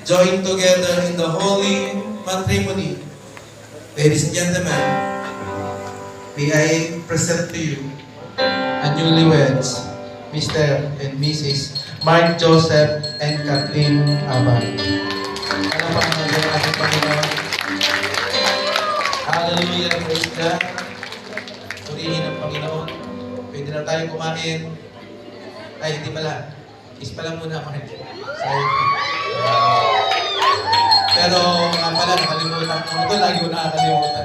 join together in the holy matrimony. Ladies and gentlemen, may I present to you a newlyweds, Mr. and Mrs. Mark Joseph and Kathleen Abad. Palapakan natin ang ating Panginoon. Hallelujah, praise God. Purihin ang Panginoon. Pwede na tayo kumain. Ay, hindi pala. Kiss pala muna, Mark. Sorry. Pero nga pala, nakalimutan ko. Ito, lagi ko nakakalimutan.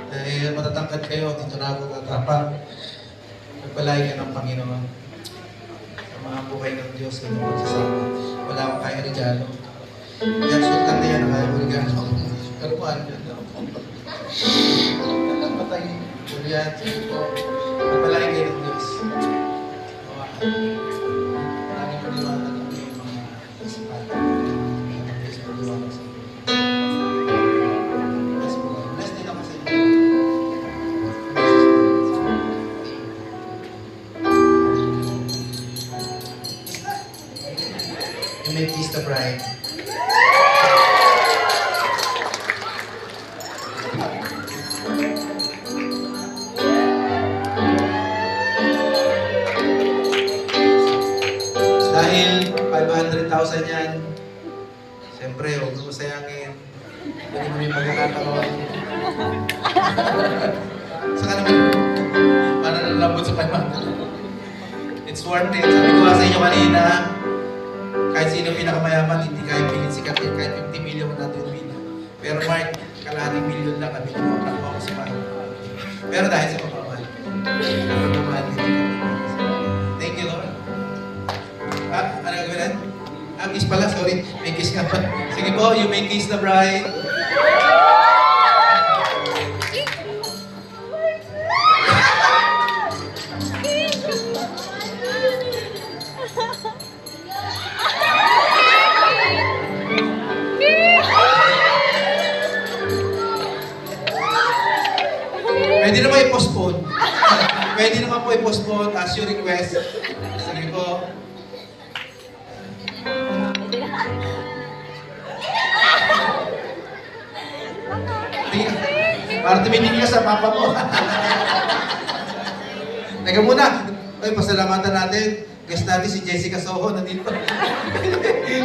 Dahil matatangkad kayo, dito na ako tatapang. Magpalay ka ng Panginoon. Sa mga buhay ng Diyos, sa mga magsasama. Wala akong kaya regalo. Kaya sultan na yan, nakaya ko regalo. Pero paano yan? Alam patay. Julian, sige po. Magpalay kayo ng Diyos. Lagi paliwanag ang mga isipan. Bless din ako sa inyo. You may kiss the bride. Dahil 500,000 yan, siyempre, huwag mo sayangin. Pwede mo rin magkakataon. Saka naman, para nalambot sa 500. It's worth it. Sabi ko nga sa inyo kanina, kahit sino pinakamayaman, hindi kahit pilit sikat yan, kahit 50 million mo natin win. Pero Mark, kalahating million lang kami yung mga sa mahal. Pero dahil sa pagmamahal, thank you, Lord. Ano gagawin natin? Kiss pala, sorry. May kiss nga pa. Sige po, you may kiss the bride. Pwede naman i-postpone. Pwede naman po i-postpone as you request. Sige po. Para tumingin ka sa papa mo. Teka muna. Ay, pasalamatan natin. Guest natin si Jessica Soho. Nandito.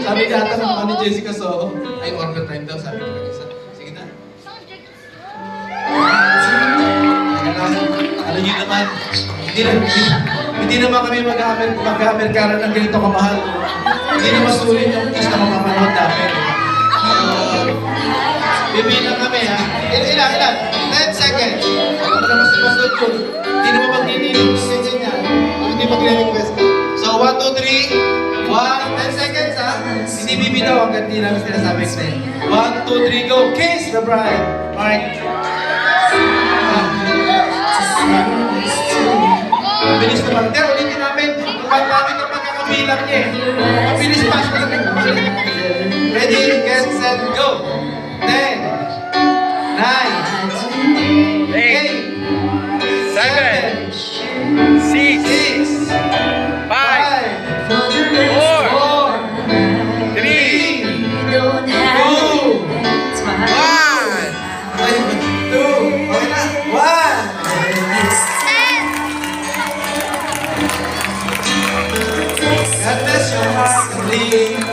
Sabi niya ata naman ni Jessica Soho. Ay, overtime daw. Sabi niya kanisa. Sige na. Alam niyo naman, hindi naman kami mag-Amerikana ng ganito kamahal. Hindi naman sulit yung kiss na mamamanood namin. Bibilang kami, ha? Ilan? 10 seconds. Ano naman si Pastor Jun? Hindi naman magninilong sensin niya. Hindi magre-request. So, 1, 2, 3. 10 seconds, ha? Hindi bibilaw hanggang di namin sinasabi explain. 1, 2, 3, go! Kiss the bride! Mark. Mabilis naman. Pero ulitin namin. Kapag namin ang pagkakabilang niya, mabilis pa siya. Ready, get, set, go! 10, 9, 8, 7, 6, 5, 4, 3, 2, 1. God bless your heart and leave.